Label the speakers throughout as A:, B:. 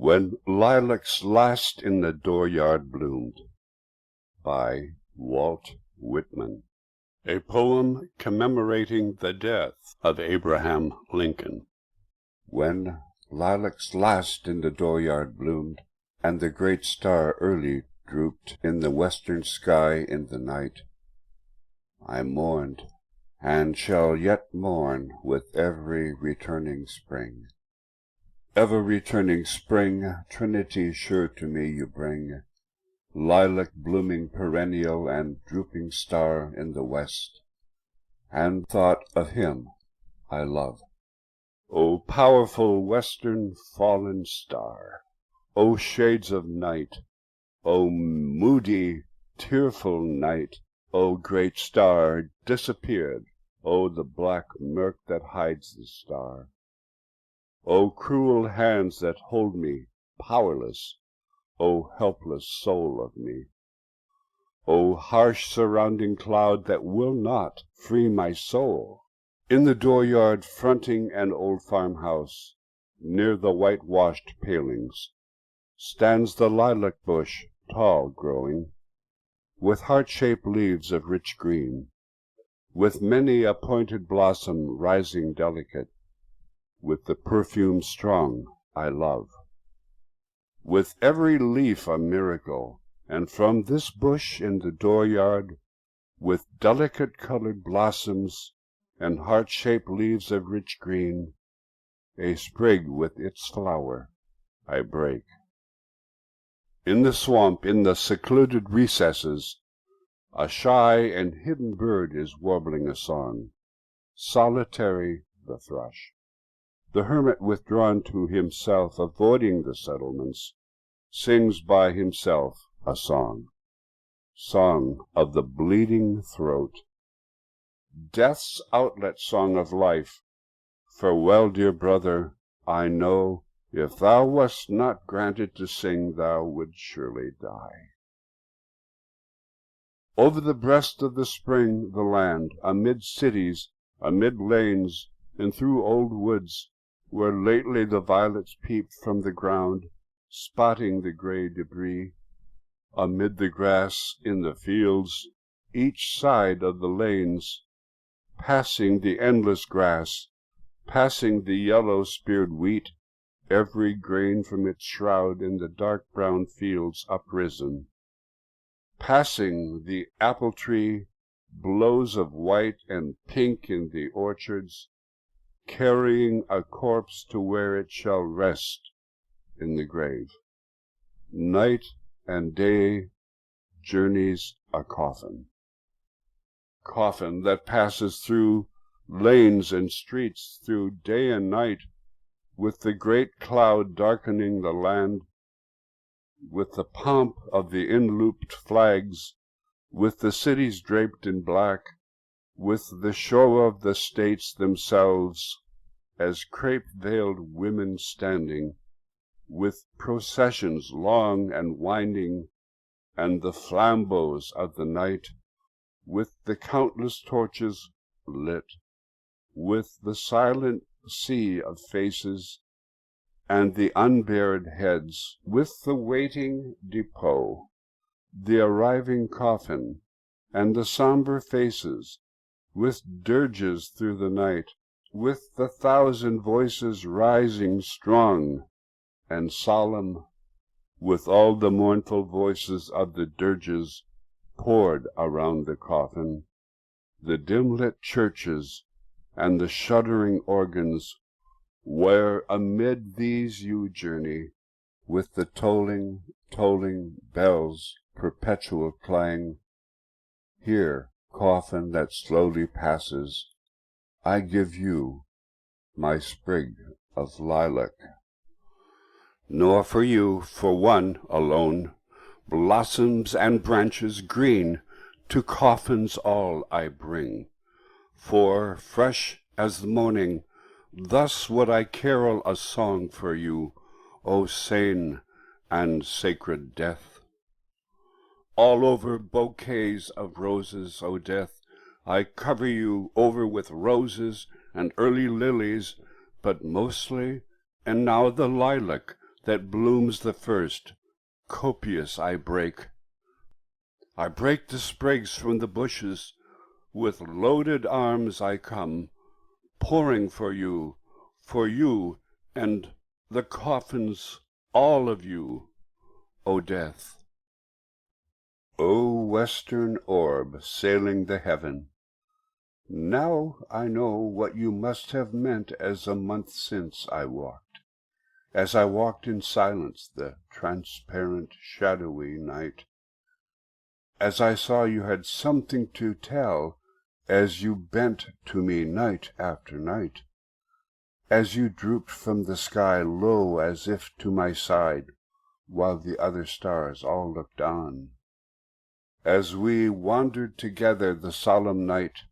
A: When Lilacs Last in the Dooryard Bloomed, by Walt Whitman. A poem commemorating the death of Abraham Lincoln. When lilacs last in the dooryard bloomed, and the great star early drooped in the western sky in the night, I mourned, and shall yet mourn with every returning spring. Ever-returning spring, Trinity sure to me you bring, lilac blooming perennial and drooping star in the west, and thought of him I love. O powerful western fallen star, O shades of night, O moody, tearful night, O great star disappeared, O the black murk that hides the star. O cruel hands that hold me powerless, O helpless soul of me. O harsh surrounding cloud that will not free my soul. In the dooryard fronting an old farmhouse, near the whitewashed palings, stands the lilac bush, tall growing, with heart-shaped leaves of rich green, with many a pointed blossom rising delicate, with the perfume strong I love. With every leaf a miracle, and from this bush in the dooryard, with delicate colored blossoms and heart-shaped leaves of rich green, a sprig with its flower I break. In the swamp, in the secluded recesses, a shy and hidden bird is warbling a song, solitary the thrush. The hermit, withdrawn to himself, avoiding the settlements, sings by himself a song of the bleeding throat, death's outlet song of life. Farewell, dear brother, I know, if thou wast not granted to sing, thou wouldst surely die. Over the breast of the spring, the land, amid cities, amid lanes, and through old woods, where lately the violets peeped from the ground, spotting the gray debris, amid the grass in the fields, each side of the lanes, passing the endless grass, passing the yellow-speared wheat, every grain from its shroud in the dark brown fields uprisen, passing the apple tree, blows of white and pink in the orchards, carrying a corpse to where it shall rest in the grave. Night and day journeys a coffin that passes through lanes and streets, through day and night, with the great cloud darkening the land, with the pomp of the in-looped flags, with the cities draped in black, with the show of the states themselves as crape-veiled women standing, with processions long and winding, and the flambeaux of the night, with the countless torches lit, with the silent sea of faces, and the unbared heads, with the waiting depot, the arriving coffin, and the somber faces, with dirges through the night, with the thousand voices rising strong and solemn, with all the mournful voices of the dirges poured around the coffin, the dim-lit churches and the shuddering organs, where amid these you journey, with the tolling bells' perpetual clang. Here, coffin that slowly passes, I give you my sprig of lilac. Nor for you, for one alone, blossoms and branches green, to coffins all I bring. For, fresh as the morning, thus would I carol a song for you, O sane and sacred death. All over bouquets of roses, O death, I cover you over with roses and early lilies, but mostly, and now the lilac that blooms the first, copious I break the sprigs from the bushes, with loaded arms I come, pouring for you, and the coffins, all of you, O death. O western orb sailing the heaven, now I know what you must have meant as a month since I walked, as I walked in silence the transparent, shadowy night, as I saw you had something to tell, as you bent to me night after night, as you drooped from the sky low as if to my side, while the other stars all looked on, as we wandered together the solemn night,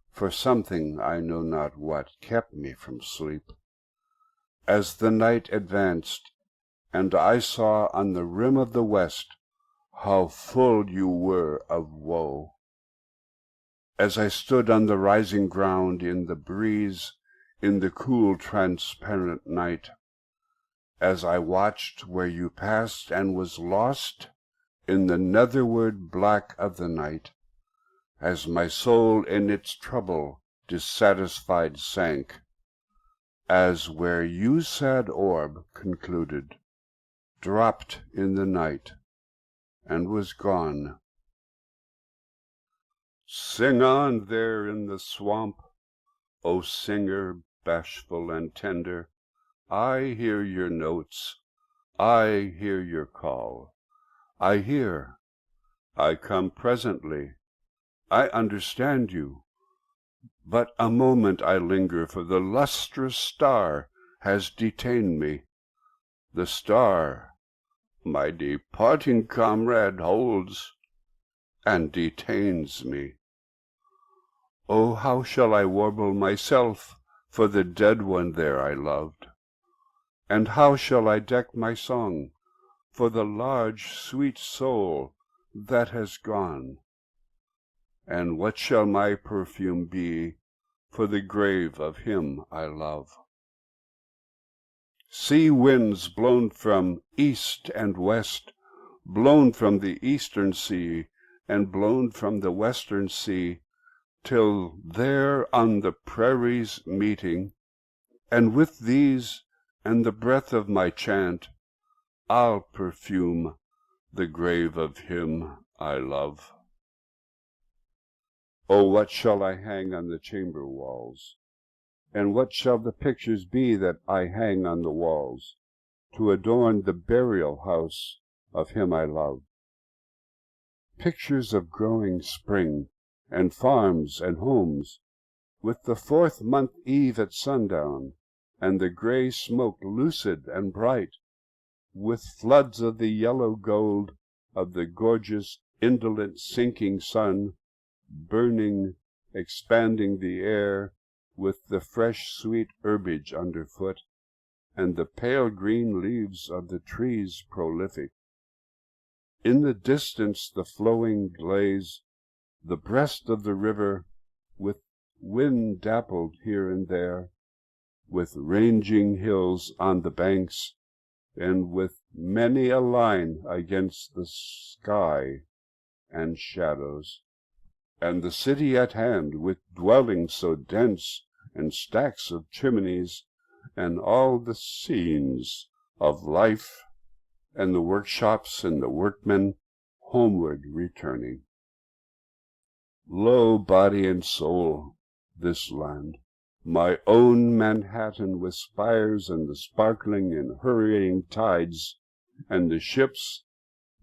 A: for something I know not what kept me from sleep, as the night advanced, and I saw on the rim of the west how full you were of woe, as I stood on the rising ground in the breeze, in the cool transparent night, as I watched where you passed and was lost in the netherward black of the night, as my soul in its trouble dissatisfied sank, as where you sad orb concluded, dropped in the night, and was gone. Sing on there in the swamp, O singer bashful and tender, I hear your notes, I hear your call, I hear, I come presently, I understand you, but a moment I linger, for the lustrous star has detained me, the star my departing comrade holds and detains me. Oh, how shall I warble myself for the dead one there I loved? And how shall I deck my song for the large sweet soul that has gone? And what shall my perfume be for the grave of him I love? Sea winds blown from east and west, blown from the eastern sea, and blown from the western sea, till there on the prairies meeting, and with these and the breath of my chant, I'll perfume the grave of him I love. Oh, what shall I hang on the chamber walls? And what shall the pictures be that I hang on the walls, to adorn the burial house of him I love? Pictures of growing spring, and farms and homes, with the 4th month eve at sundown, and the grey smoke lucid and bright, with floods of the yellow gold of the gorgeous, indolent sinking sun, burning, expanding the air, with the fresh sweet herbage underfoot, and the pale green leaves of the trees prolific. In the distance the flowing glades, the breast of the river, with wind dappled here and there, with ranging hills on the banks, and with many a line against the sky and shadows, and the city at hand, with dwellings so dense, and stacks of chimneys, and all the scenes of life, and the workshops and the workmen homeward returning. Lo, body and soul, this land, my own Manhattan, with spires and the sparkling and hurrying tides, and the ships,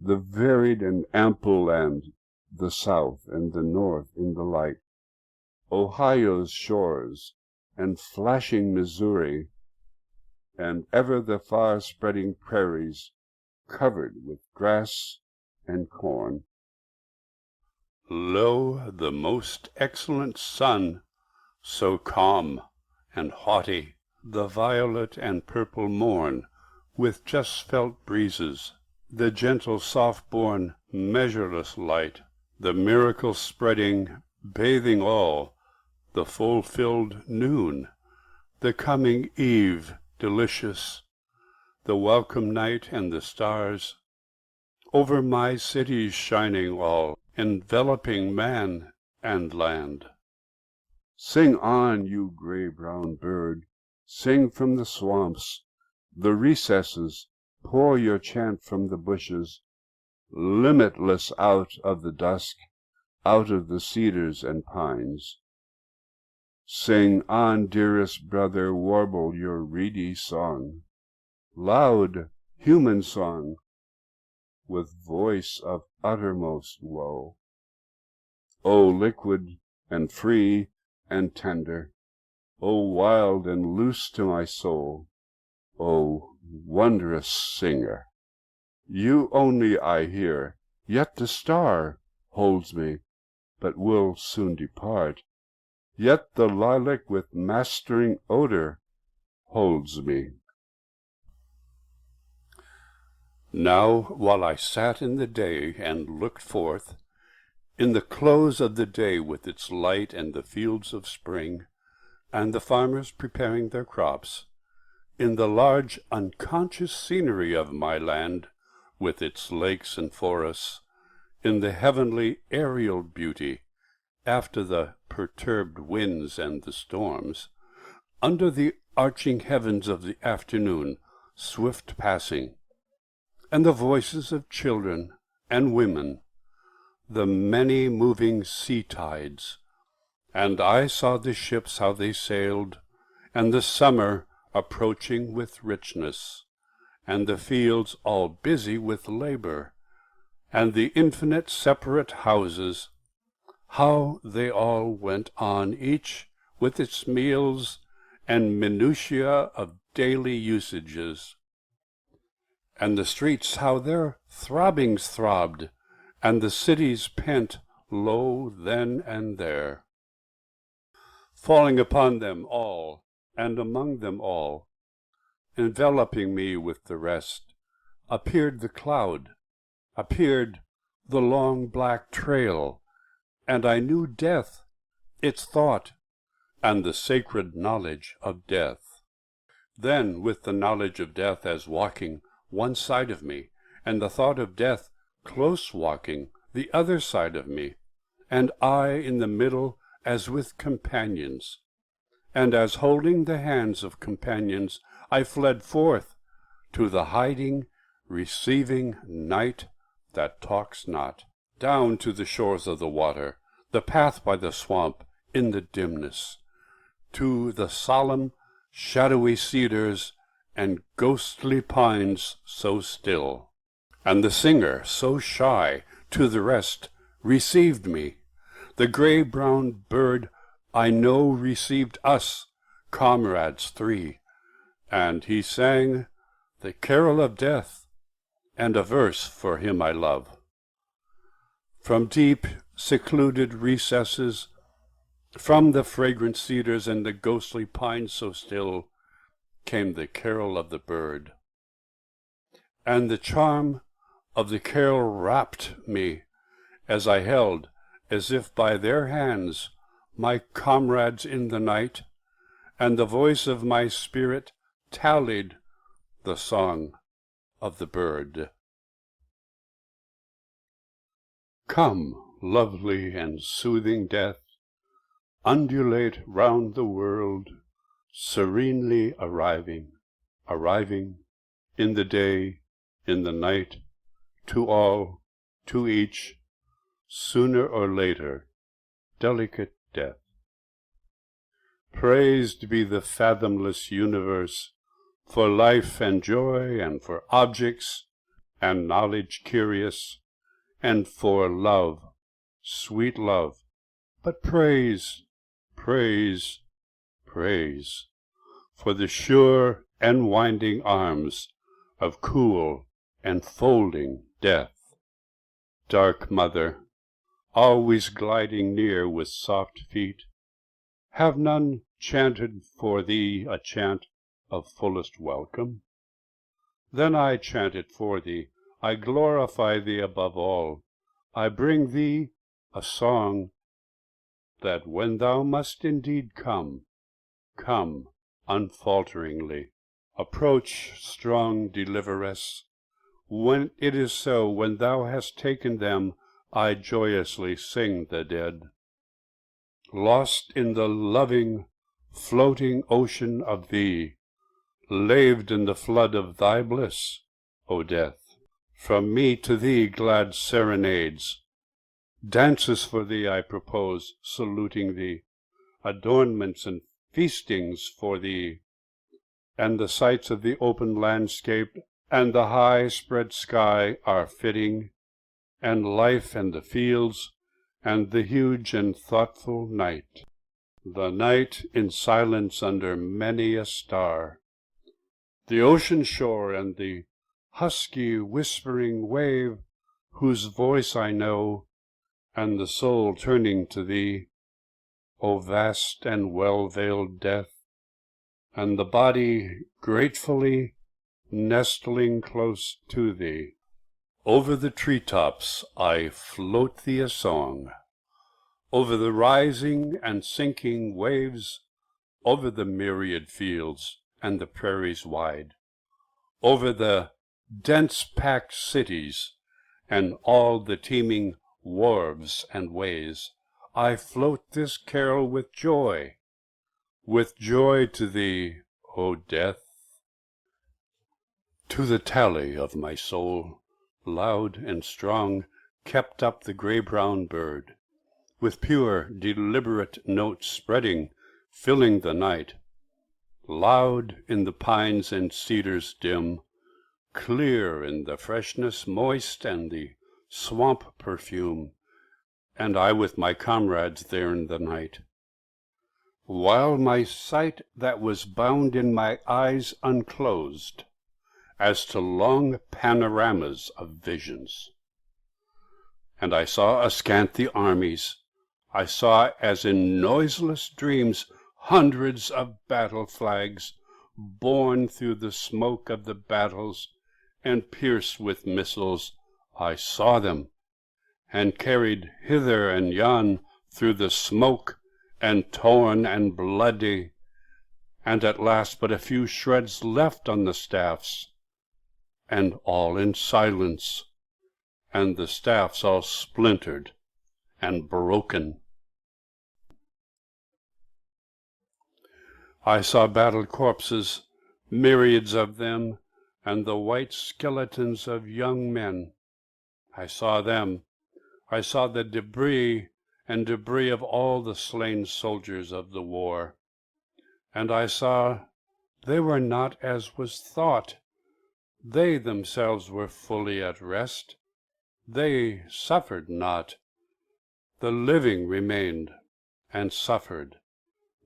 A: the varied and ample land, the south and the north in the light, Ohio's shores, and flashing Missouri, and ever the far-spreading prairies covered with grass and corn. Lo, the most excellent sun, so calm and haughty, the violet and purple morn, with just felt breezes, the gentle soft-born measureless light, the miracle spreading, bathing all, the full-filled noon, the coming eve delicious, the welcome night and the stars, over my cities shining all, enveloping man and land. Sing on, you gray-brown bird, sing from the swamps, the recesses, pour your chant from the bushes, limitless out of the dusk, out of the cedars and pines. Sing on, dearest brother, warble your reedy song, loud human song, with voice of uttermost woe. O liquid and free and tender, O wild and loose to my soul, O wondrous singer! You only I hear, yet the star holds me, but will soon depart. Yet the lilac with mastering odor holds me. Now, while I sat in the day and looked forth, in the close of the day with its light and the fields of spring, and the farmers preparing their crops, in the large unconscious scenery of my land, with its lakes and forests, in the heavenly aerial beauty, after the perturbed winds and the storms, under the arching heavens of the afternoon, swift passing, and the voices of children and women, the many moving sea tides, and I saw the ships how they sailed, and the summer approaching with richness, and the fields all busy with labor, and the infinite separate houses, how they all went on, each with its meals and minutiae of daily usages, and the streets how their throbbings throbbed, and the cities pent low then and there. Falling upon them all, and among them all, enveloping me with the rest, appeared the cloud, appeared the long black trail, and I knew death, its thought, and the sacred knowledge of death. Then, with the knowledge of death as walking one side of me, and the thought of death close walking the other side of me, and I in the middle as with companions, and as holding the hands of companions, I fled forth to the hiding, receiving night that talks not, down to the shores of the water, the path by the swamp in the dimness, to the solemn, shadowy cedars and ghostly pines so still, and the singer so shy to the rest received me. The gray-brown bird I know received us, comrades three, and he sang the carol of death and a verse for him I love. From deep, secluded recesses, from the fragrant cedars and the ghostly pines so still, came the carol of the bird. And the charm of the carol wrapped me, as I held, as if by their hands, my comrades in the night, and the voice of my spirit tallied the song of the bird. Come, lovely and soothing death, undulate round the world, serenely arriving in the day, in the night, to all, to each, sooner or later, delicate death. Praised be the fathomless universe, for life and joy, and for objects and knowledge curious, and for love, sweet love, but praise, praise, praise, for the sure and winding arms of cool and folding death. Dark mother, always gliding near with soft feet, have none chanted for thee a chant of fullest welcome? Then I chant it for thee, I glorify thee above all, I bring thee a song, that when thou must indeed come, come unfalteringly, Approach, strong deliveress. When it is so, when thou hast taken them, I joyously sing the dead. Lost in the loving, floating ocean of thee, laved in the flood of thy bliss, O death. From me to thee glad serenades, dances for thee I propose, saluting thee, adornments and feastings for thee, and the sights of the open landscape and the high spread sky are fitting, and life and the fields, and the huge and thoughtful night, the night in silence under many a star, the ocean shore and the husky whispering wave, whose voice I know, and the soul turning to thee, O vast and well-veiled death, and the body gratefully nestling close to thee. Over the treetops I float thee a song, over the rising and sinking waves, over the myriad fields and the prairies wide, over the dense-packed cities and all the teeming wharves and ways, I float this carol with joy to thee, O death. To the tally of my soul, loud and strong, kept up the gray-brown bird, with pure, deliberate notes spreading, filling the night, loud in the pines and cedars dim, clear in the freshness moist and the swamp perfume, and I with my comrades there in the night, while my sight that was bound in my eyes unclosed, as to long panoramas of visions. And I saw askant the armies, I saw as in noiseless dreams hundreds of battle flags, borne through the smoke of the battles, and pierced with missiles, I saw them, and carried hither and yon through the smoke, and torn and bloody, and at last but a few shreds left on the staffs, and all in silence, and the staffs all splintered and broken. I saw battled corpses, myriads of them, and the white skeletons of young men. I saw them. I saw the debris of all the slain soldiers of the war. And I saw they were not as was thought. They themselves were fully at rest. They suffered not. The living remained and suffered.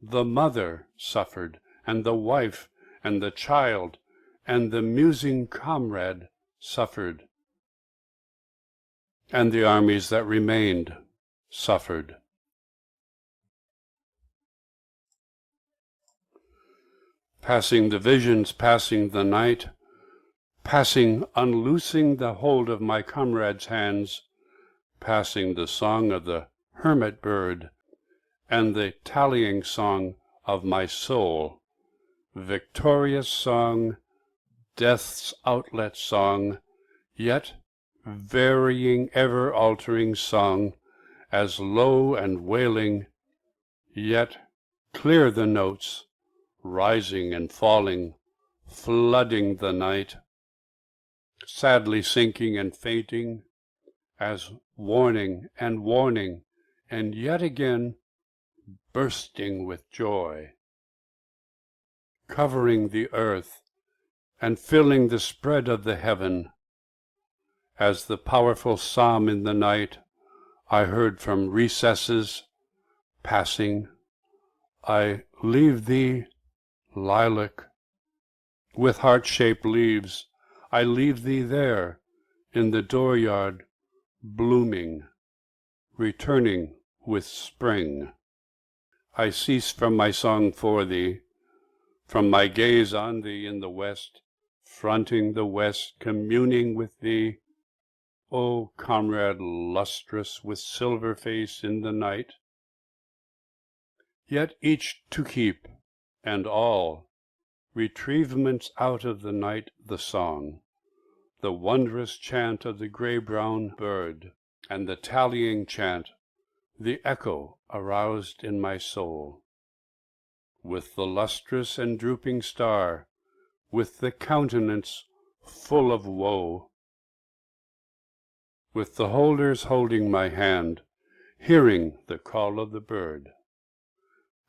A: The mother suffered, and the wife, and the child, and the musing comrade suffered. And the armies that remained suffered. Passing the visions, passing the night, passing, unloosing the hold of my comrade's hands, passing the song of the hermit bird, and the tallying song of my soul, victorious song, death's outlet song, yet varying, ever-altering song, as low and wailing, yet clear the notes, rising and falling, flooding the night, sadly sinking and fainting, as warning, and yet again bursting with joy, covering the earth and filling the spread of the heaven. As the powerful psalm in the night I heard from recesses, passing, I leave thee, lilac, with heart-shaped leaves, I leave thee there in the dooryard, blooming, returning with spring. I cease from my song for thee, from my gaze on thee in the west, fronting the west, communing with thee, O comrade lustrous with silver face in the night. Yet each to keep, and all retrievements out of the night the song, the wondrous chant of the gray-brown bird, and the tallying chant, the echo aroused in my soul. With the lustrous and drooping star, with the countenance full of woe, with the holders holding my hand, hearing the call of the bird,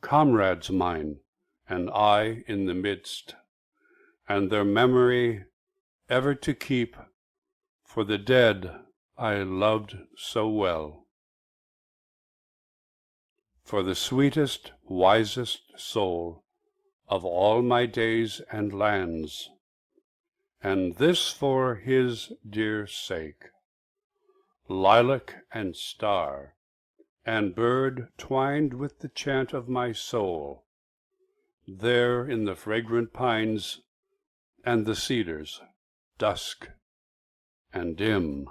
A: comrades mine, and I in the midst, and their memory ever to keep, for the dead I loved so well. For the sweetest, wisest soul of all my days and lands, and this for his dear sake, lilac and star and bird twined with the chant of my soul, there in the fragrant pines and the cedars, dusk and dim.